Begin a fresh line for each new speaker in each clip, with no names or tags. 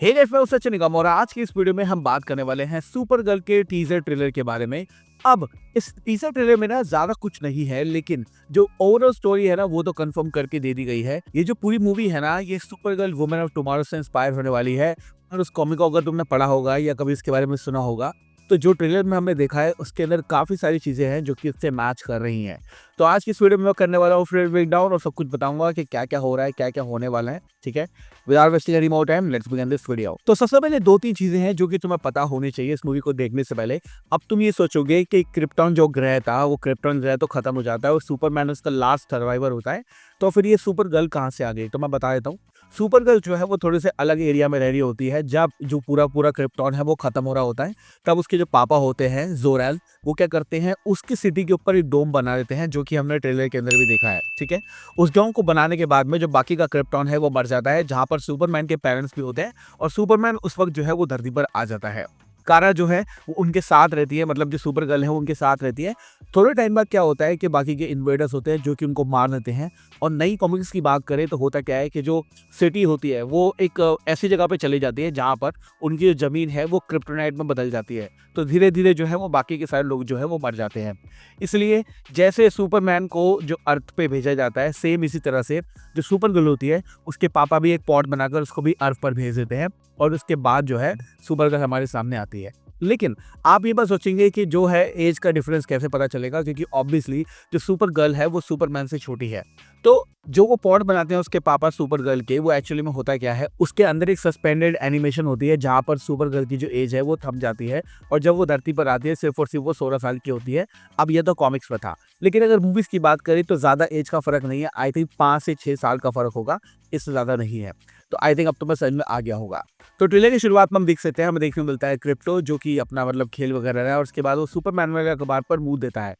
Hey guys, मैं हूं सचिन निगम और आज की इस वीडियो में हम बात करने वाले हैं सुपर गर्ल के टीजर ट्रेलर के बारे में। अब इस टीजर ट्रेलर में ना ज्यादा कुछ नहीं है, लेकिन जो ओवरऑल स्टोरी है ना वो तो कंफर्म करके दे दी गई है। ये जो पूरी मूवी है ना, ये super girl women of tomorrow से इंस्पायर होने वाली है। और उस कॉमिक को अगर तुमने पढ़ा होगा या कभी इसके बारे में सुना होगा, तो जो ट्रेलर में हमने देखा है उसके अंदर काफी सारी चीजें हैं जो कि इससे मैच कर रही हैं। तो आज की इस वीडियो में मैं करने वाला हूँ फिर ब्रेकडाउन और सब कुछ बताऊंगा कि क्या क्या हो रहा है, क्या क्या होने वाला है। ठीक है, without wasting any more time, let's begin this video. तो सबसे पहले दो तीन चीजें हैं जो कि तुम्हें पता होनी चाहिए इस मूवी को देखने से पहले। अब तुम ये सोचोगे कि क्रिप्टॉन जो ग्रह था वो क्रिप्टॉन ग्रह तो खत्म हो जाता है और सुपरमैन उसका लास्ट सर्वाइवर होता है, तो फिर ये सुपर गर्ल कहाँ से आ गई? तो मैं बता देता हूँ। सुपर गर्ल जो है वो थोड़े से अलग एरिया में रह रही होती है। जब जो पूरा पूरा क्रिप्टॉन है वो खत्म हो रहा होता है, तब उसके जो पापा होते हैं जोरेल, वो क्या करते हैं, उसकी सिटी के ऊपर एक डोम बना देते हैं, जो कि हमने ट्रेलर के अंदर भी देखा है। ठीक है, उस डोम को बनाने के बाद में जो बाकी का क्रिप्टॉन है वो मर जाता है, जहां पर सुपरमैन के पेरेंट्स भी होते हैं और सुपरमैन उस वक्त जो है वो धरती पर आ जाता है। कारा जो है वो उनके साथ रहती है, मतलब जो सुपर गर्ल है वो उनके साथ रहती है। थोड़े टाइम बाद क्या होता है कि बाकी के इन्वेडर्स होते हैं जो कि उनको मार देते हैं। और नई कॉमिक्स की बात करें तो होता क्या है कि जो सिटी होती है वो एक ऐसी जगह पे चली जाती है जहाँ पर उनकी जो ज़मीन है वो क्रिप्टोनाइट में बदल जाती है। तो धीरे धीरे जो है वो बाकी के सारे लोग जो है वो मर जाते हैं। इसलिए जैसे सुपरमैन को जो अर्थ पे भेजा जाता है, सेम इसी तरह से जो सुपर गर्ल होती है उसके पापा भी एक पॉड बनाकर उसको भी अर्थ पर भेज देते हैं और उसके बाद जो है सुपर गर्ल हमारे सामने आती है। लेकिन आप ये बात सोचेंगे कि जो है एज का डिफरेंस कैसे पता चलेगा, क्योंकि ऑब्वियसली जो सुपर गर्ल है वो सुपरमैन से छोटी है। तो जो वो पॉड बनाते हैं उसके पापा सुपर गर्ल के, वो एक्चुअली में होता क्या है, उसके अंदर एक सस्पेंडेड एनिमेशन होती है जहां पर सुपर गर्ल की जो एज है वो थम जाती है और जब वो धरती पर आती है सिर्फ और सिर्फ वो 16 साल की होती है। अब ये तो कॉमिक्स में था, लेकिन अगर मूवीज की बात करें तो ज्यादा एज का फर्क नहीं है। आई थिंक 5 से 6 साल का फर्क होगा, इससे ज्यादा नहीं है। तो आई थिंक अब तो मैं समझ में आ गया होगा। तो ट्रेलर की शुरुआत में हम देख सकते हैं, हमें देखने को मिलता है क्रिप्टो जो कि अपना मतलब खेल वगैरह है और उसके बाद वो सुपरमैन वाले अखबार पर मुंह देता है।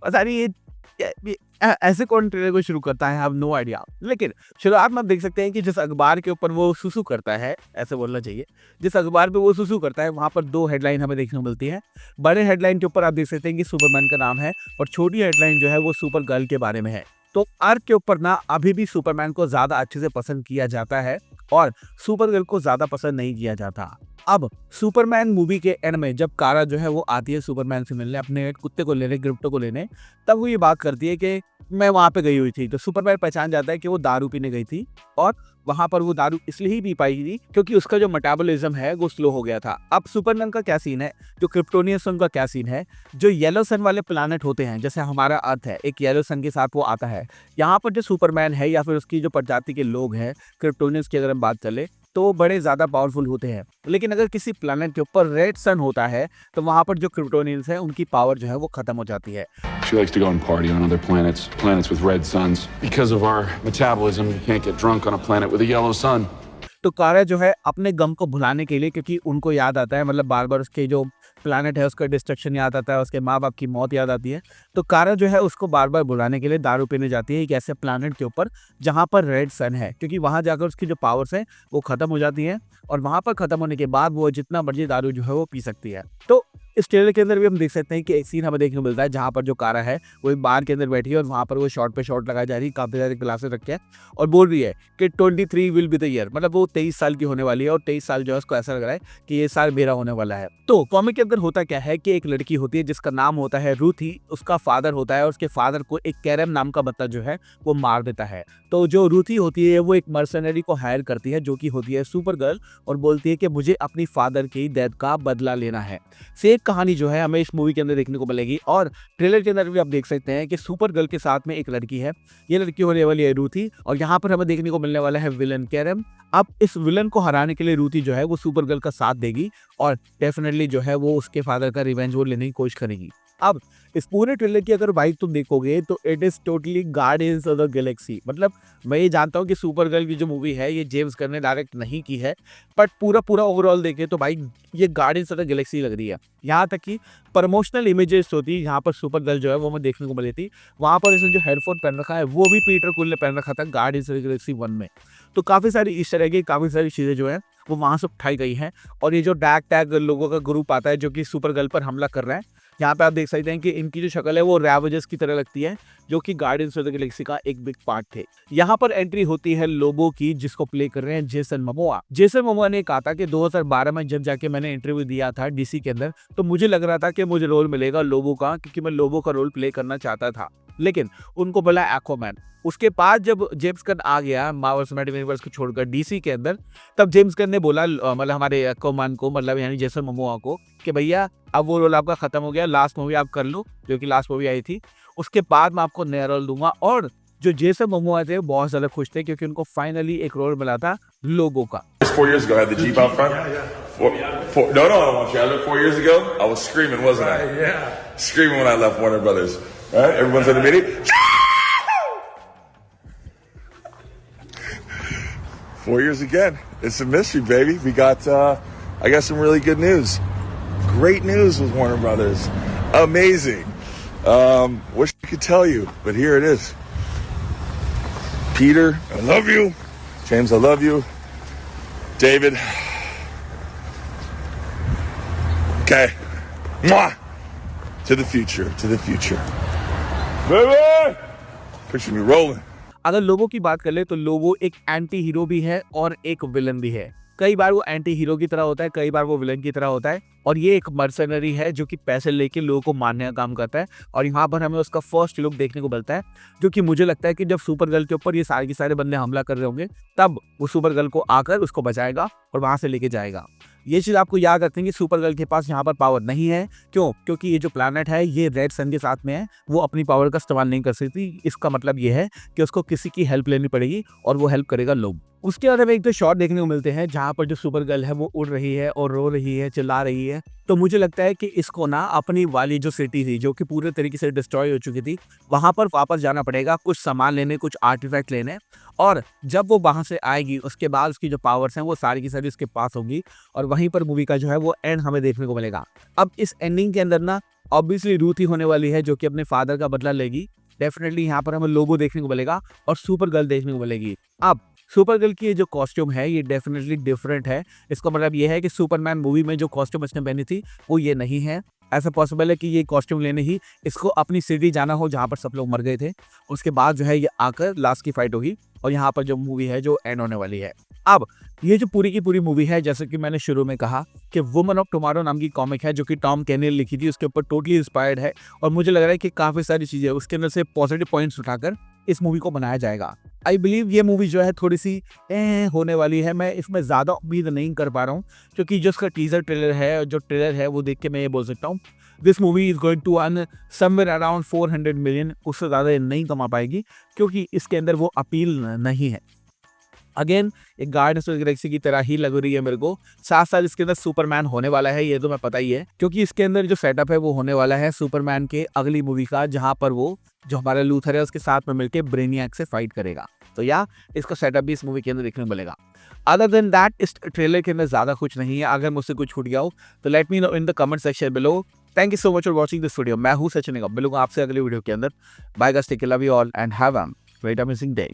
पता नहीं ये ऐसे कौन ट्रेलर को शुरू करता है, हैव नो आइडिया। लेकिन शुरुआत में आप देख सकते हैं कि जिस अखबार के ऊपर वो सुसु करता है, ऐसे बोलना चाहिए, जिस अखबार पे वो सुसु करता है वहां पर दो हेडलाइन हमें देखने को मिलती है। बड़े हेडलाइन के ऊपर आप देख सकते हैं कि सुपरमैन का नाम है और छोटी हेडलाइन जो है वो सुपर गर्ल के बारे में है। तो अर्थ के ऊपर ना अभी भी सुपरमैन को ज्यादा अच्छे से पसंद किया जाता है और सुपर गर्ल को ज्यादा पसंद नहीं किया जाता। अब सुपरमैन मूवी के एंड में जब कारा जो है वो आती है सुपरमैन से मिलने, अपने कुत्ते को लेने, क्रिप्टो को लेने, तब वो ये बात करती है कि मैं वहां पे गई हुई थी। तो सुपरमैन पहचान जाता है कि वो दारू पीने गई थी और वहां पर वो दारू इसलिए ही पी पाई थी क्योंकि उसका जो मेटाबॉलिज्म है वो स्लो हो गया था। अब सुपरमैन का क्या सीन है, जो क्रिप्टोनियंस उनका क्या सीन है, जो येलो सन वाले प्लैनेट होते हैं, जैसे हमारा अर्थ है, एक येलो सन के साथ वो आता है। यहाँ पर जो सुपरमैन है या फिर उसकी जो प्रजाति के लोग हैं क्रिप्टोनियंस की अगर हम बात चले, तो वो बड़े ज्यादा पावरफुल होते हैं। लेकिन अगर किसी प्लैनेट के ऊपर रेड सन होता है तो वहां पर जो क्रिप्टोनियंस है उनकी पावर जो है वो खत्म हो जाती है।
She likes to go and party on other planets, planets with red suns. Because of our metabolism, you can't get drunk on a planet with a yellow sun.
तो कारा जो है अपने गम को भुलाने के लिए, क्योंकि उनको याद आता है, मतलब बार बार उसके जो प्लानट है उसका डिस्ट्रक्शन याद आता है, उसके माँ बाप की मौत याद आती है, तो कारा जो है उसको बार बार भुलाने के लिए दारू पीने जाती है एक ऐसे प्लानट के ऊपर जहाँ पर रेड सन है, क्योंकि वहाँ जाकर उसकी जो पावर्स हैं वो खत्म हो जाती हैं और वहाँ पर खत्म होने के बाद वो जितना मर्जी दारू जो है वो पी सकती है। तो इस ट्रेलर के अंदर भी हम देख सकते हैं कि एक सीन हमें देखने को मिलता है जहाँ पर जो कारा है वो एक बार के अंदर बैठी है और वहाँ पर वो शॉट पे शॉट लगाई जा रही है, काफी सारे ग्लासेस रखे हैं और बोल रही है कि 23 विल बी द ईयर, मतलब वो 23 साल की होने वाली है और 23 साल जो है उसको ऐसा लग रहा है कि ये साल मेरा होने वाला है। तो कॉमिक के अंदर होता क्या है कि एक लड़की होती है जिसका नाम होता है रूथी, उसका फादर होता है और उसके फादर को एक कैरम नाम का बत्ता जो है वो मार देता है। तो जो रूथी होती है वो एक मर्सनरी को हायर करती है जो कि होती है सुपर गर्ल और बोलती है कि मुझे अपनी फादर की डेथ का बदला लेना है। सेम कहानी जो है हमें इस मूवी के अंदर देखने को मिलेगी और ट्रेलर के अंदर भी आप देख सकते हैं कि सुपर गर्ल के साथ में एक लड़की है, ये लड़की होने वाली है रूथी और यहाँ पर हमें देखने को मिलने वाला है विलन कैरम। अब इस विलन को हराने के लिए रूथी जो है वो सुपर गर्ल का साथ देगी और डेफिनेटली जो है वो उसके फादर का रिवेंज वो लेने की कोशिश करेगी। अब इस पूरे ट्रेलर की अगर वाइब तुम देखोगे तो it is totally guardians of the Galaxy. मतलब मैं ये जानता हूँ कि सुपर गर्ल की जो मूवी है ये जेम्स गन ने डायरेक्ट नहीं की है, बट पूरा पूरा ओवरऑल देखे तो भाई ये गार्डियंस ऑफ द गैलेक्सी लग रही है। यहाँ तक कि प्रमोशनल इमेजेस होती है यहाँ पर सुपर गर्ल जो है वो मैं देखने को मिली थी, वहाँ पर इसने जो हेडफोन पहन रखा है वो भी पीटर कुल ने पहन रखा था गार्डियंस ऑफ द गैलेक्सी 1 में। तो काफ़ी सारी इस तरह की काफ़ी सारी चीज़ें जो है वो वहाँ से उठाई गई हैं और ये जो डैग टैग लोगों का ग्रुप आता है जो कि सुपर गर्ल पर हमला कर रहा है, यहाँ पे आप देख सकते हैं कि इनकी जो शक्ल है वो रैवेजर्स की तरह लगती है, जो कि गार्डियंस ऑफ द गैलेक्सी का एक बिग पार्ट थे। यहाँ पर एंट्री होती है लोबो की, जिसको प्ले कर रहे हैं जेसन मोमोआ। जेसन मोमोआ ने कहा था कि 2012 में जब जाके मैंने इंटरव्यू दिया था डीसी के अंदर, तो मुझे लग रहा था कि मुझे रोल मिलेगा लोबो का, क्योंकि मैं लोबो का रोल प्ले करना चाहता था, लेकिन उनको बोला एक्वामैन। उसके बाद जब जेम्स गन आ गया मार्वल सिनेमैटिक यूनिवर्स को छोड़कर डीसी के अंदर, तब जेम्स गन ने बोला मतलब हमारे एक्वामैन को, मतलब यानी जेसन मोमोआ को, कि भैया अब वो रोल आपका खत्म हो गया, लास्ट मूवी आप कर लो, जो कि लास्ट मूवी आई थी, उसके बाद मैं आपको नया रोल दूंगा। और जो जेसन मोमोआ थे बहुत ज्यादा खुश थे, क्योंकि उनको फाइनली एक रोल मिला था लोगो का।
4 years ago, I had the Jeep out front. No, I don't want you. I left 4 years ago. I was screaming, wasn't I? Yeah. Screaming when I left Warner Brothers. Right? Everyone's in the meeting. 4 years again. It's a mystery, baby. I got some really good news. Great news with Warner Brothers. Amazing. Wish I could tell you, but here it is. Peter, I love you. James, I love you. David. Okay. Mwah. To the future. To the future. Baby! Picture me rolling.
अगर लोगो की बात कर ले तो लोगो एक anti hero भी है और एक विलन भी है। कई बार वो एंटी हीरो की तरह होता है, कई बार वो विलन की तरह होता है, और ये एक मर्सनरी है जो कि पैसे लेके लोगों को मारने का काम करता है। और यहाँ पर हमें उसका फर्स्ट लुक देखने को मिलता है, जो कि मुझे लगता है कि जब सुपर गर्ल के ऊपर ये सारे के सारे बंदे हमला कर रहे होंगे, तब वो सुपर गर्ल को आकर उसको बचाएगा और वहां से लेके जाएगा। ये चीज आपको याद रखते हैं कि सुपर गर्ल के पास यहाँ पर पावर नहीं है। क्यों? क्योंकि ये जो प्लैनेट है ये रेड सन के साथ में है, वो अपनी पावर का इस्तेमाल नहीं कर सकती। इसका मतलब ये है कि उसको किसी की हेल्प लेनी पड़ेगी और वो हेल्प करेगा लोग। उसके बाद हमें एक दो शॉट देखने को मिलते हैं जहाँ पर जो सुपर गर्ल है वो उड़ रही है और रो रही है, चिल्ला रही है। तो मुझे लगता है कि इसको ना अपनी वाली जो सिटी थी, जो कि पूरे तरीके से डिस्ट्रॉय हो चुकी थी, वहां पर वापस जाना पड़ेगा, कुछ सामान लेने, कुछ आर्टिफैक्ट लेने। और जब वो वहां से आएगी उसके बाद उसकी जो पावर्स हैं वो सारी की सारी उसके पास होगी, और वहीं पर मूवी का जो है वो एंड हमें देखने को मिलेगा। अब इस एंडिंग के अंदर ना ऑब्वियसली रूथ ही होने वाली है, जो कि अपने फादर का बदला लेगी। डेफिनेटली यहाँ पर हमें लोबो देखने को मिलेगा और सुपर गर्ल देखने को मिलेगी। अब सुपर गर्ल की ये जो कॉस्ट्यूम है ये डेफिनेटली डिफरेंट है। इसका मतलब ये है कि सुपरमैन मूवी में जो कॉस्ट्यूम इसने पहनी थी वो ये नहीं है। ऐसा पॉसिबल है कि ये कॉस्ट्यूम लेने ही इसको अपनी सिटी जाना हो जहाँ पर सब लोग मर गए थे। उसके बाद जो है ये आकर लास्ट की फाइट होगी और यहाँ पर जो मूवी है जो एंड होने वाली है। अब ये जो पूरी की पूरी मूवी है, जैसे कि मैंने शुरू में कहा कि वुमन ऑफ टुमारो नाम की कॉमिक है जो कि टॉम कैनियल लिखी थी, उसके ऊपर टोटली इंस्पायर्ड है। और मुझे लग रहा है कि काफ़ी सारी चीज़ें उसके अंदर से पॉजिटिव पॉइंट्स उठाकर इस मूवी को बनाया जाएगा। आई बिलीव ये मूवी जो है थोड़ी सी होने वाली है। मैं इसमें ज़्यादा उम्मीद नहीं कर पा रहा हूँ, क्योंकि जो उसका टीजर ट्रेलर है, जो ट्रेलर है वो देख के मैं ये बोल सकता हूँ this movie is going to earn somewhere around 400 million. उससे ज़्यादा ये नहीं कमा पाएगी, क्योंकि इसके अंदर वो अपील नहीं है। अगेन एक गार्डियंस ऑफ द गैलेक्सी की तरह ही लग रही है मेरे को। साथ साथ इसके अंदर सुपरमैन होने वाला है, ये तो मैं पता ही है, क्योंकि इसके अंदर जो सेटअप है वो होने वाला है सुपरमैन के अगली मूवी का, जहां पर वो जो हमारा लूथर है उसके साथ में मिलकर ब्रेनियक से फाइट करेगा। तो या इसका सेटअप भी इस मूवी के अंदर देखने को मिलेगा। अदर देन दैट इस ट्रेलर के अंदर ज़्यादा कुछ नहीं है। अगर मुझसे कुछ छूट गया हो तो let me know in the comment section below. Thank you so much for watching this video. मैं हूँ सचिन निगम, मिलूंगा आपसे अगली वीडियो के अंदर। Bye guys, take care, love you all and have a great amazing day.